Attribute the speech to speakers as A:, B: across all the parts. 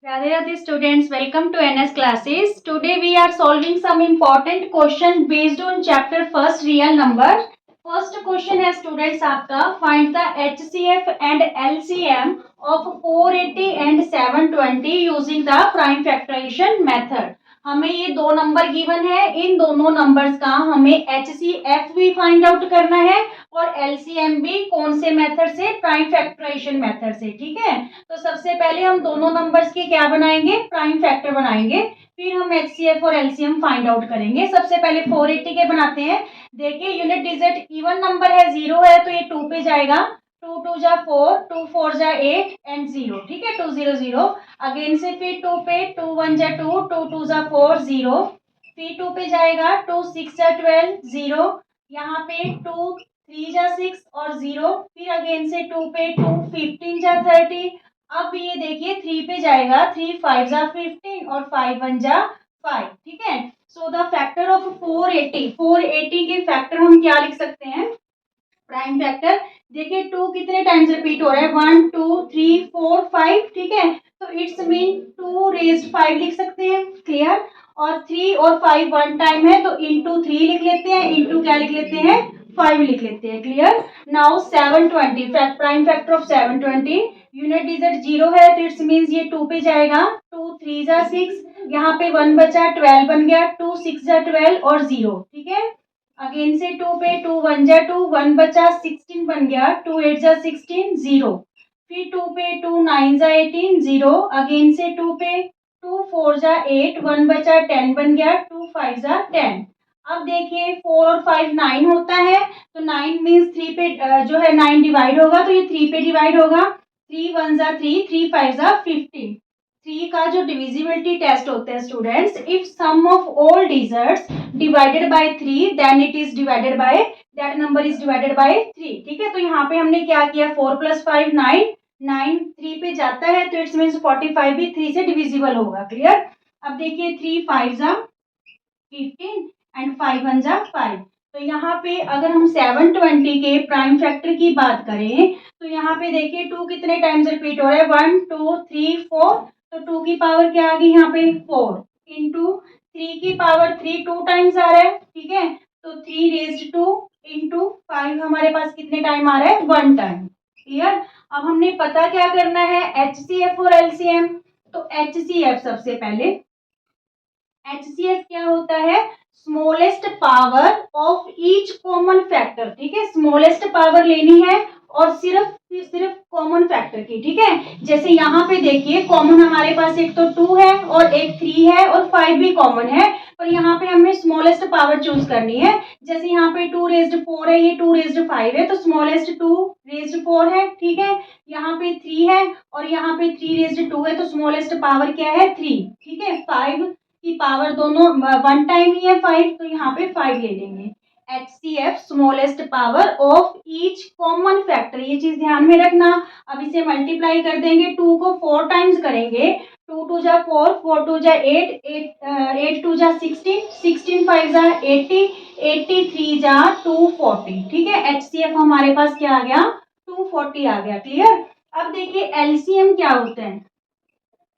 A: Radhe Radhe students, welcome to NS classes. Today we are solving some important question based on chapter first real number. First question है students आपका find the HCF and LCM of 480 and 720 using the prime factorization method. हमें ये दो number given है, इन दोनों numbers का हमें HCF भी फाइंड आउट करना है और LCM भी कौन से मेथड से, प्राइम फैक्टराइजेशन मेथड से। ठीक है, तो सबसे पहले हम दोनों नंबर्स के क्या बनाएंगे, प्राइम फैक्टर बनाएंगे, फिर हम HCF और LCM फाइंड आउट करेंगे। सबसे पहले 480 के बनाते हैं। देखिए यूनिट डिजिट इवन नंबर है, 0 है तो ये 2 पे जाएगा, 2 2 जा 4, 2 4 जा 8 एंड 0। ठीक है, 2 0 0 अगेन से फिर 2 पे, 2 1 जा 2, 2 2 जा 4 0, फिर 2 पे जाएगा, 2 6 जा 12 0, यहाँ पे 2 3 जा 6 और 0, फिर अगेन से 2 पे, 2 15 जा 30। अब ये देखिए 3 पे जाएगा, 3 5 जा 15 और 5 1 जा 5। ठीक है, सो द फैक्टर ऑफ 480 के फैक्टर हम क्या लिख सकते हैं, प्राइम फैक्टर। देखिए 2 कितने टाइम्स रिपीट हो रहा है, 1 2 3 4 5। ठीक है, तो इट्स मीन 2 रेज्ड 5 लिख सकते हैं। क्लियर, और 3 और 5 वन टाइम है तो इंटू 3 लिख लेते हैं, इंटू क्या लिख लेते हैं, 5 लिख लेते हैं। Clear, now 720 prime factor of 720, unit digit 0 है तो इट्स मीन्स ये 2 पे जाएगा, 2 3 जा 6, यहाँ पे 1 बचा 12 बन गया, 2 6 जा 12 और 0। ठीक है, अगेन से 2 पे, 2 1 जा 2, 1 बचा 16 बन गया, 2 8 जा 16 0, फिर 2 पे, 2 9 जा 18 0, अगेन से 2 पे, 2 4 जा 8, 1 बचा 10 बन गया, 2 5 जा 10। अब देखिए 4 और 5 9 होता है तो 9 मीन्स 3 पे जो है 9 डिवाइड होगा तो ये 3 पे डिवाइड होगा, 3 1 जा 3, 3 5 जा 15। 3 का जो डिविजिबिलिटी टेस्ट होता है students, if sum of all digits divided by 3 then it is divided by, that number is divided by 3। ठीक है, तो यहाँ पे हमने क्या किया, 4 + 5 9, 9 3 पे जाता है तो इट्स मीन्स 45 भी 3 से डिविजिबल होगा। क्लियर, अब देखिए 3 5 जा 15 एंड 5 1 जा 5। तो यहाँ पे अगर हम 720 के प्राइम फैक्टर की बात करें तो यहाँ पे देखिए 2 कितने टाइम्स रिपीट हो रहा है, 1 2 3 4, तो 2 की पावर क्या आ गई यहाँ पे 4, इंटू 3 की पावर 3 2 टाइम्स आ रहा है। ठीक है, तो 3 रेज्ड 2 इंटू 5 हमारे पास कितने टाइम आ रहा है, 1 टाइम। क्लियर, अब हमने पता क्या करना है, HCF और LCM। तो HCF सबसे पहले, HCF क्या होता है, smallest power of each common factor. ठीक है, स्मॉलेस्ट पावर लेनी है और सिर्फ कॉमन फैक्टर की। ठीक है, जैसे यहाँ पे देखिए कॉमन हमारे पास एक तो 2 है और एक 3 है और 5 भी कॉमन है, पर यहाँ पे हमें स्मॉलेस्ट पावर चूज करनी है। जैसे यहाँ पे 2 रेज्ड 4 है, ये 2 रेज्ड 5 है तो स्मॉलेस्ट 2 रेज्ड 4 है। ठीक है, यहाँ पे 3 है और यहाँ पे 3 रेज्ड 2 है तो स्मॉलेस्ट पावर क्या है, 3। ठीक है, 5 की पावर दोनों वन टाइम ही है 5 तो यहाँ पे 5 ले लेंगे। HCF smallest power of each common factor, ये चीज ध्यान में रखना। अब इसे मल्टीप्लाई कर देंगे, 2 को 4 टाइम्स करेंगे, 2 2 जा 4, 4 2 जा 8, 8 2 जा 16, 16 5 जा 80, 83 जा 240। ठीक है, HCF हमारे पास क्या आ गया, 240 आ गया। क्लियर, अब देखिए LCM क्या होता है।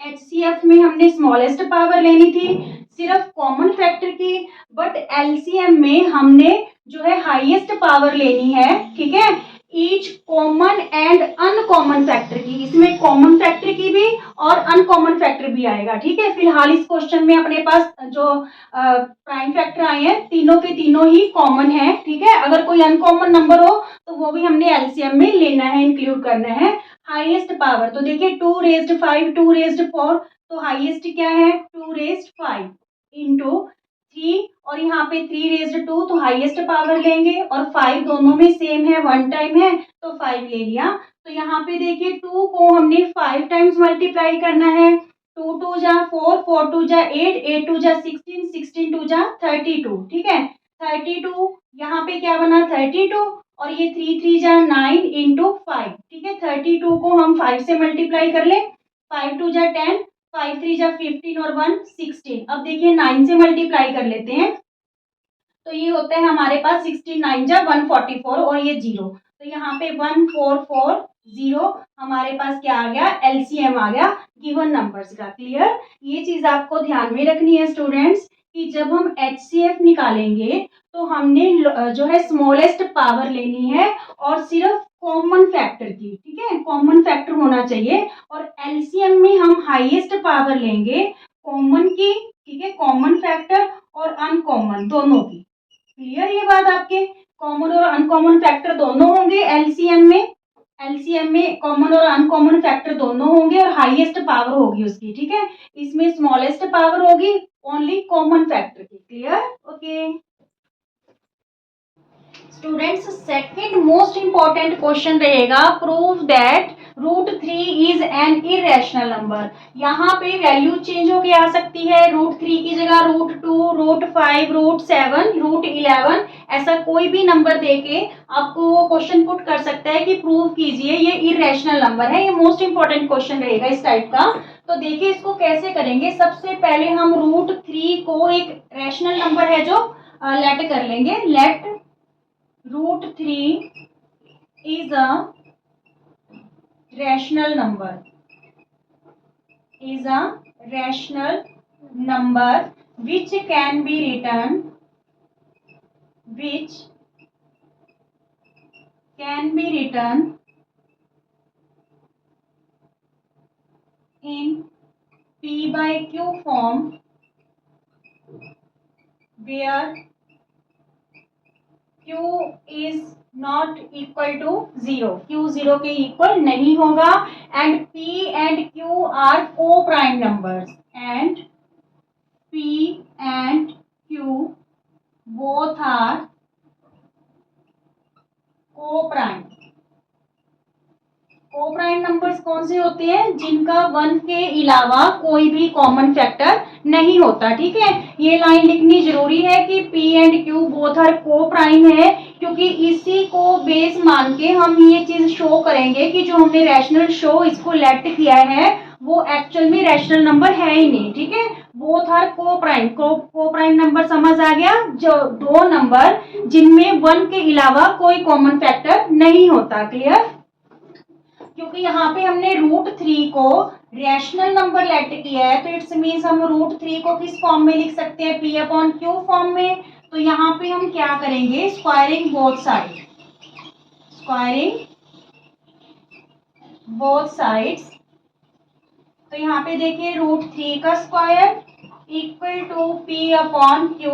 A: HCF में हमने स्मॉलेस्ट पावर लेनी थी सिर्फ कॉमन फैक्टर की, बट LCM में हमने जो है हाईएस्ट पावर लेनी है। ठीक है, each common and uncommon factor की, इसमें कॉमन फैक्टर की भी और अनकॉमन फैक्टर भी आएगा। ठीक है, फिलहाल इस क्वेश्चन में अपने पास जो प्राइम फैक्टर आए हैं तीनों के तीनों ही कॉमन है। ठीक है, अगर कोई अनकॉमन नंबर हो तो वो भी हमने LCM में लेना है, इंक्लूड करना है। हाईएस्ट पावर तो देखिए 2 रेज्ड 5, 2 रेज्ड 4, तो हाईएस्ट क्या है, 2 रेज्ड 5 इंटू 3, और यहाँ पे 3 रेज्ड 2 तो हाईएस्ट पावर लेंगे, और 5 दोनों में सेम है, वन टाइम है तो 5 ले लिया। तो यहाँ पे देखिए 2 को हमने 5 टाइम्स मल्टीप्लाई करना है, 2 2 जा 4, 4 2 जा 8, 8 2 जा 16, 16 2 जा 32। ठीक है, 32 यहाँ पे क्या बना 32, और ये 3 3 जा 9 इंटू 5। ठीक है, 32 को हम 5 से मल्टीप्लाई कर ले, 5 2 जा 10, 5 3 जा 15 और 1 16। अब देखिए 9 से मल्टीप्लाई कर लेते हैं तो ये होता है हमारे पास 16 9 जा 144 और ये 0, तो यहाँ पे 144 0 हमारे पास क्या आ गया, एलसीएम आ गया गिवन नंबर्स का। क्लियर, ये चीज आपको ध्यान में रखनी है स्टूडेंट्स कि जब हम एचसीएफ निकालेंगे तो हमने जो है स्मॉलेस्ट पावर लेनी है और सिर्फ कॉमन फैक्टर की, ठीक है, कॉमन फैक्टर होना चाहिए। और एलसीएम में हम हाईएस्ट पावर लेंगे कॉमन की, ठीक है, कॉमन फैक्टर और अनकॉमन दोनों की। क्लियर ये बात आपके, कॉमन और अनकॉमन फैक्टर दोनों होंगे एलसीएम में, एलसीएम में कॉमन और अनकॉमन फैक्टर दोनों होंगे और हाईएस्ट पावर होगी उसकी, ठीक है। इसमें स्मॉलेस्ट पावर होगी ओनली कॉमन फैक्टर की। Clear, okay students, second most important question रहेगा prove that √3 is an irrational number. यहाँ पे वैल्यू चेंज होके आ सकती है, √3 की जगह √2, √5, √7, √11 ऐसा कोई भी नंबर देके आपको वो क्वेश्चन पुट कर सकता है कि प्रूव कीजिए ये इरेशनल नंबर है। ये मोस्ट इंपॉर्टेंट क्वेश्चन रहेगा इस टाइप का। तो देखिए इसको कैसे करेंगे। सबसे पहले हम √3 को एक रैशनल नंबर है जो लेट कर लेंगे। Let √3 is a rational number, is a rational number which can be written, which can be written in P by Q form where Q is not equal to 0, Q 0 के equal नहीं होगा। And P and Q are co-prime numbers, and P and Q both are co-prime। Co-prime numbers कौन से होते हैं, जिनका 1 के अलावा कोई भी कॉमन फैक्टर नहीं होता, ठीक है। ये लाइन लिखनी जरूरी है कि P and Q both are coprime है, क्योंकि इसी को बेस मान के हम ये चीज शो करेंगे कि जो हमने रैशनल शो इसको लेट किया है वो एक्चुअल में रैशनल नंबर है ही नहीं, ठीक है। Both are coprime, coprime number समझ आ गया, जो दो नंबर जिनमें 1 के अलावा कोई कॉमन फैक्टर नहीं होता। क्लियर, क्योंकि यहाँ पे हमने √3 को रैशनल नंबर लेट किया है तो इट्स मीन्स हम √3 को किस फॉर्म में लिख सकते हैं, P/Q फॉर्म में। तो यहाँ पे हम क्या करेंगे, squaring both side, squaring both sides. तो यहाँ पे देखिए √3 का square equal to P/Q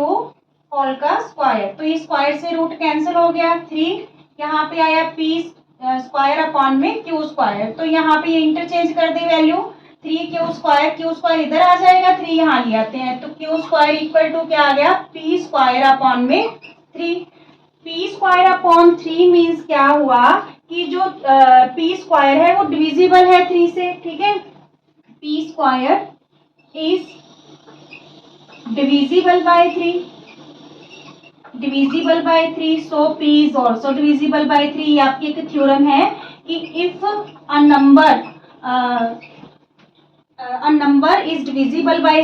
A: whole का स्क्वायर। तो ये स्क्वायर से रूट कैंसिल हो गया, 3 यहाँ पे आया P स्क्वायर अपॉन में Q स्क्वायर। तो यहाँ पे ये इंटरचेंज कर दे वैल्यू, 3Q स्क्वायर इधर आ जाएगा, 3 यहाँ ले आते हैं तो Q स्क्वायर इक्वल टू क्या आ गया, P स्क्वायर अपॉन में 3। P स्क्वायर अपॉन 3 मीन्स क्या हुआ कि जो P स्क्वायर है वो डिविजिबल है 3 से, ठीक है। P square is divisible by 3, divisible by 3, so P is also divisible by 3। ये आपकी एक थ्योरम है कि if a number is divisible by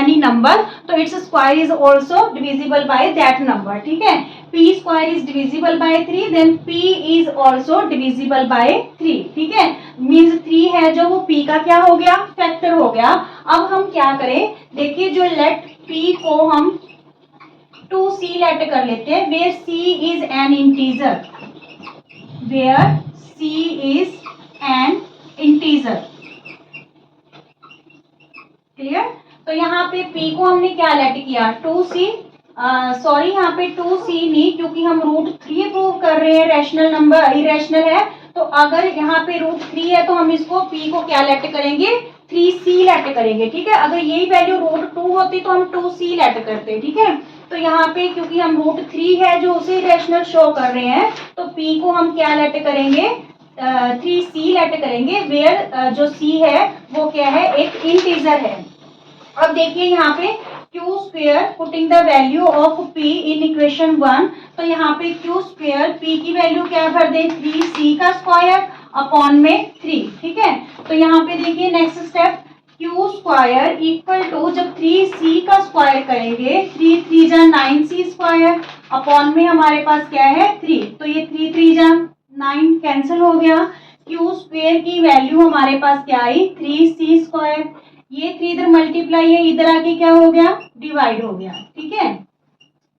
A: any number तो its square is also divisible by that number, ठीक है। P square is divisible by 3 then P is also divisible by 3, ठीक है। मीन्स 3 है जो वो P का क्या हो गया, फैक्टर हो गया। अब हम क्या करें, देखिए जो लेट P को हम 2C लेट कर लेते हैं, where C is an integer, where C is an integer। Clear, तो यहाँ पे P को हमने क्या लेट किया, 2C, सॉरी यहाँ पे 2C नहीं, क्योंकि हम √3 प्रूव कर रहे हैं रैशनल नंबर इरेशनल है। तो अगर यहाँ पे √3 है तो हम इसको P को क्या लेट करेंगे, 3C लेट करेंगे, ठीक है। अगर यही वैल्यू √2 होती तो हम 2C लेट करते, ठीक है। तो यहाँ पे क्योंकि हम √3 है जो उसे रैशनल शो कर रहे हैं तो P को हम क्या लेट करेंगे, 3C लेट करेंगे, वेयर जो C है वो क्या है, एक इंटीजर है। अब देखिए यहाँ पे Q square, putting the value of P in equation 1, तो यहाँ पे Q स्क्वेयर P की वैल्यू क्या भर दे, 3C का स्क्वायर अपॉन में 3, ठीक है। तो यहाँ पे देखिए next step, Q square equal to, जब 3C का स्क्वायर करेंगे 3 3 जा 9C स्क्वायर अपॉन में हमारे पास क्या है 3, तो ये 3 3 जा 9 कैंसिल हो गया। क्यू स्क्वेयर की वैल्यू हमारे पास क्या आई, 3c²। ये 3 इधर मल्टीप्लाई है, इधर आके क्या हो गया, डिवाइड हो गया। ठीक है,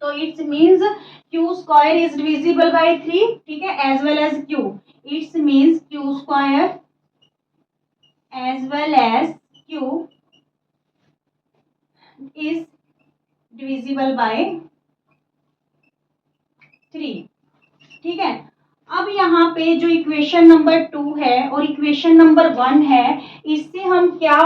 A: तो it's means Q square is divisible by 3, ठीक है, as well as Q. It's means Q square as well as Q is divisible by 3। ठीक है, अब यहाँ पे जो इक्वेशन नंबर 2 है और इक्वेशन नंबर 1 है, इससे हम क्या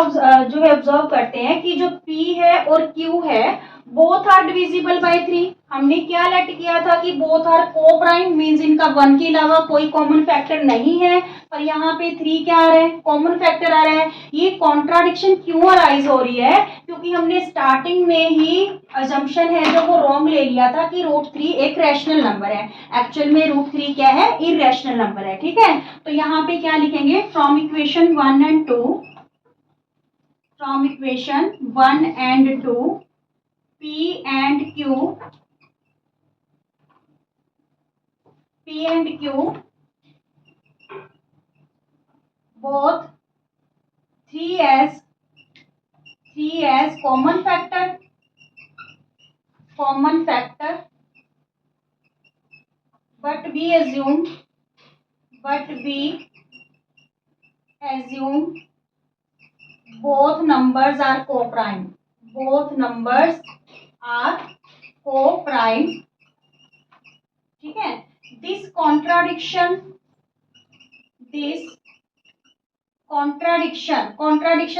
A: जो है ऑब्जर्व करते हैं कि जो P है और Q है बोथ आर डिविजिबल बाय 3। हमने क्या लेट किया था कि both are coprime, means इनका 1 के अलावा कोई कॉमन फैक्टर नहीं है, पर यहाँ पे 3 क्या आ रहा है, कॉमन फैक्टर आ रहा है। ये कॉन्ट्राडिक्शन क्यों अराइज हो रही है, क्योंकि हमने स्टार्टिंग में ही अजम्पशन है जो वो रॉन्ग ले लिया था कि √3 एक रैशनल नंबर है। एक्चुअल में √3 क्या है, इरेशनल नंबर है। ठीक है, तो यहाँ पे क्या लिखेंगे, from equation 1 and 2, from equation 1 and 2 P and Q both 3 as common factor, but we assume both numbers are co-prime. ठीक है, this contradiction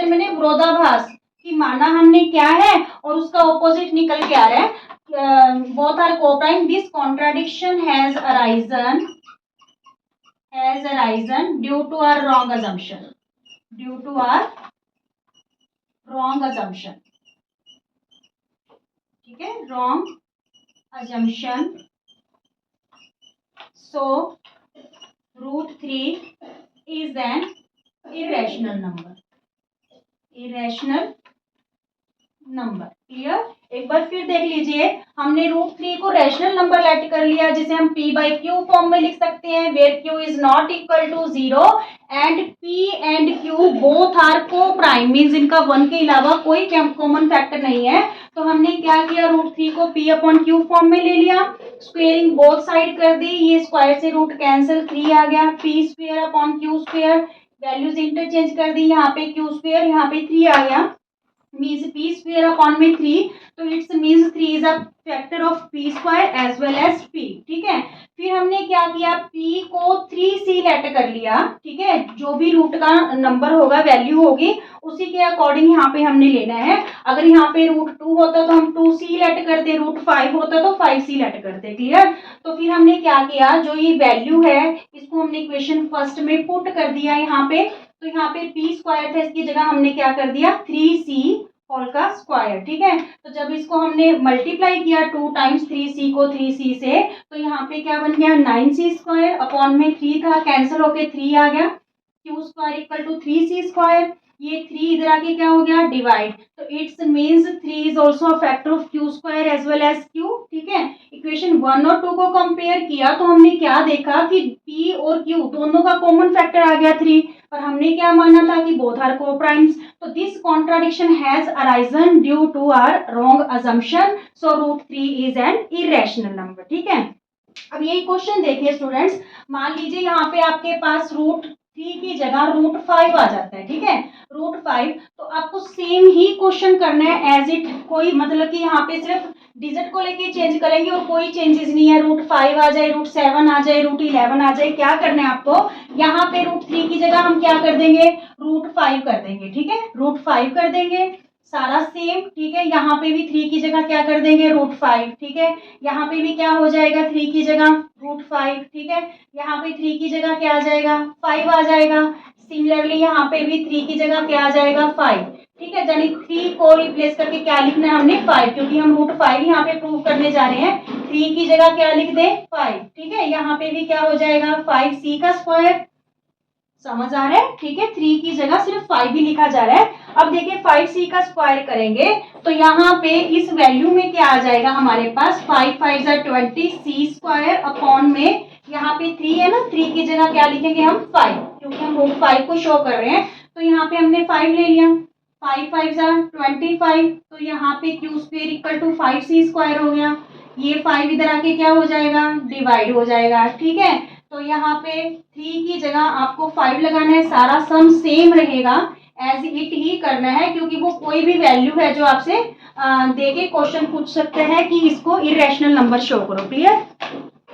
A: मैंने विरोधाभास कि माना हमने क्या है और उसका ऑपोजिट निकल के आ रहा है, both are co-prime. This contradiction has arisen due to our wrong assumption. ठीक है, wrong assumption. So √3 is an irrational number. Clear? एक बार फिर देख लीजिए, हमने √3 को रैशनल नंबर लेट कर लिया जिसे हम P बाई Q फॉर्म में लिख सकते हैं, where Q is not equal to 0 and P and Q both are coprime, means इनका 1 के अलावा कोई कॉमन फैक्टर नहीं है। तो हमने क्या किया, √3 को P अपॉन Q फॉर्म में ले लिया, स्क्वेयरिंग बोथ साइड कर दी, ये स्क्वायर से रूट कैंसिल, 3 आ गया, P square upon Q square, values interchange कर दी, यहाँ पे Q स्क्वेयर, यहाँ पे 3 आ गया, मीन्स P स्क्वेयर अपॉन में 3, तो it's means 3 is a factor of P square as well as P। ठीक है, फिर हमने क्या किया, P को 3C लेट कर लिया। ठीक है, जो भी रूट का नंबर होगा, वैल्यू होगी, उसी के अकॉर्डिंग यहाँ पे हमने लेना है। अगर यहाँ पे √2 होता तो हम 2C लेट करते, √5 होता तो 5C लेट करते। क्लियर? तो फिर हमने क्या किया, जो ये वैल्यू है इसको हमने इक्वेशन फर्स्ट में पुट कर दिया यहाँ पे, तो यहाँ पे P स्क्वायर था, इसकी जगह हमने क्या कर दिया, 3C होल का स्क्वायर। ठीक है, तो जब इसको हमने मल्टीप्लाई किया 2 टाइम्स 3C को 3C से, तो यहाँ पे क्या बन गया, 9C स्क्वायर अपॉन में 3 था, कैंसिल होके 3 आ गया, Q square equal to 3C square, ये 3 इधर आके क्या हो गया, डिवाइड, तो it's means 3 is also a factor of Q square as well as Q। ठीक है, इक्वेशन 1 और 2 को कंपेयर किया तो हमने क्या देखा कि P और Q दोनों का कॉमन फैक्टर आ गया 3, पर हमने क्या माना था कि बोथ आर को-प्राइम्स। तो this contradiction has arisen due to our wrong assumption, so √3 is an irrational number. ठीक है, अब यही क्वेश्चन देखिए स्टूडेंट्स, मान लीजिए यहाँ पे आपके पास √3 की जगह √5 आ जाता है। ठीक है, √5, तो आपको सेम ही क्वेश्चन करना है एज इट, कोई मतलब कि यहाँ पे सिर्फ डिजिट को लेके चेंज करेंगे और कोई चेंजेस नहीं है, √5 आ जाए, √7 आ जाए, √11 आ जाए, क्या करना है आपको, यहाँ पे √3 की जगह हम क्या कर देंगे, √5 कर देंगे। ठीक है, √5 कर देंगे, सारा सेम। ठीक है, यहाँ पे भी 3 की जगह क्या कर देंगे, √5। ठीक है, यहाँ पे भी क्या हो जाएगा, 3 की जगह √5। ठीक है, यहाँ पे 3 की जगह क्या आ जाएगा, 5 आ जाएगा। सिमिलरली यहाँ पे भी 3 की जगह क्या आ जाएगा, 5। ठीक है, यानी 3 को रिप्लेस करके क्या लिखना है हमने, 5, क्योंकि हम √5 यहाँ पे प्रूव करने जा रहे हैं, 3 की जगह क्या लिख दें, 5। ठीक है, यहाँ पे भी क्या हो जाएगा, 5C का स्क्वायर, समझ आ रहा है। ठीक है, 3 की जगह सिर्फ 5 ही लिखा जा रहा है। अब देखिए 5C का स्क्वायर करेंगे तो यहाँ पे इस वैल्यू में क्या आ जाएगा हमारे पास, 5 5 जा 20, C स्क्वायर अपॉन में यहाँ पे 3 है ना, 3 की जगह क्या लिखेंगे हम, 5, क्योंकि हम रूट 5 को शो कर रहे हैं, तो यहाँ पे हमने 5 ले लिया, 5 5 जा 25, तो यहाँ पे Q square equal to 5c square हो गया। ये 5 इधर आके क्या हो जाएगा, डिवाइड हो जाएगा, ठीक है। तो यहाँ पे 3 की जगह आपको 5 लगाना है, सारा सम सेम रहेगा, एज इट ही करना है, क्योंकि वो कोई भी वैल्यू है जो आपसे दे के क्वेश्चन पूछ सकते हैं कि इसको इरेशनल नंबर शो करो। क्लियर,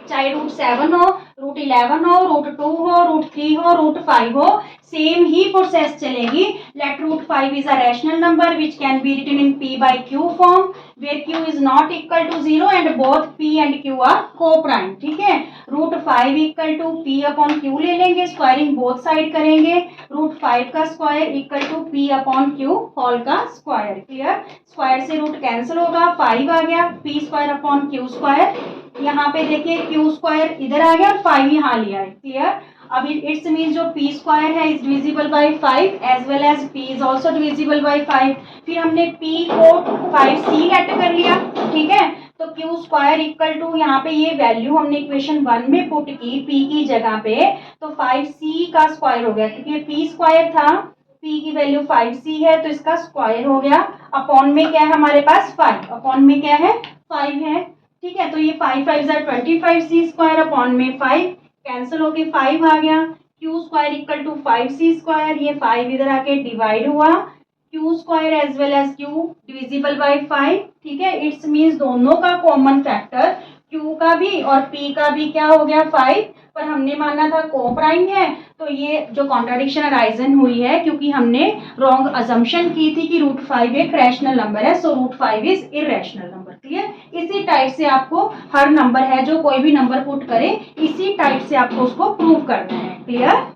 A: चाहे रूट 7 हो, रूट 11 हो, रूट 2 हो, रूट 3 हो, रूट 5 हो, सेम ही प्रोसेस चलेगी। Let root 5 is a rational number which can be written in p by q form where q is not equal to 0 and both p and q are coprime, ठीक है। Root 5 equal to p upon q ले लेंगे, squaring both side करेंगे, root 5 का square equal to p upon q whole का square. Clear, square से root cancel होगा, 5 आ गया, p square upon q square, यहाँ पे देखिए q स्क्वायर इधर आ गया और 5 यहाँ लिया है। क्लियर, अब इट्स मीन जो p स्क्वायर है is divisible by 5 as well as p is also divisible by 5। फिर हमने p को 5c लेट कर लिया, ठीक है। तो q स्क्वायर इक्वल टू, यहाँ पे ये वैल्यू हमने इक्वेशन 1 में पुट की p की जगह पे, तो 5c का स्क्वायर हो गया, क्योंकि ये p स्क्वायर था, p की वैल्यू 5c है, तो इसका स्क्वायर हो गया, अपॉन में क्या है हमारे पास 5, अपॉन में क्या है 5 है, ठीक है। तो ये 5 5 25c स्क्वायर अपॉन में 5 कैंसिल होके 5 आ गया, q square equal to 5c square, ये 5 इधर आके डिवाइड हुआ, q square as well as q divisible by 5, ठीक है। इट्स मीन्स दोनों का कॉमन फैक्टर q का भी और p का भी क्या हो गया 5, पर हमने माना था को-प्राइम है, तो ये जो कॉन्ट्राडिक्शन अराइजन हुई है क्योंकि हमने रॉन्ग अजम्पशन की थी कि रूट 5 एक रैशनल नंबर है, so root 5 is irrational number. Clear, इसी टाइप से आपको हर नंबर है जो कोई भी नंबर पुट करे, इसी टाइप से आपको उसको प्रूव करना है। क्लियर,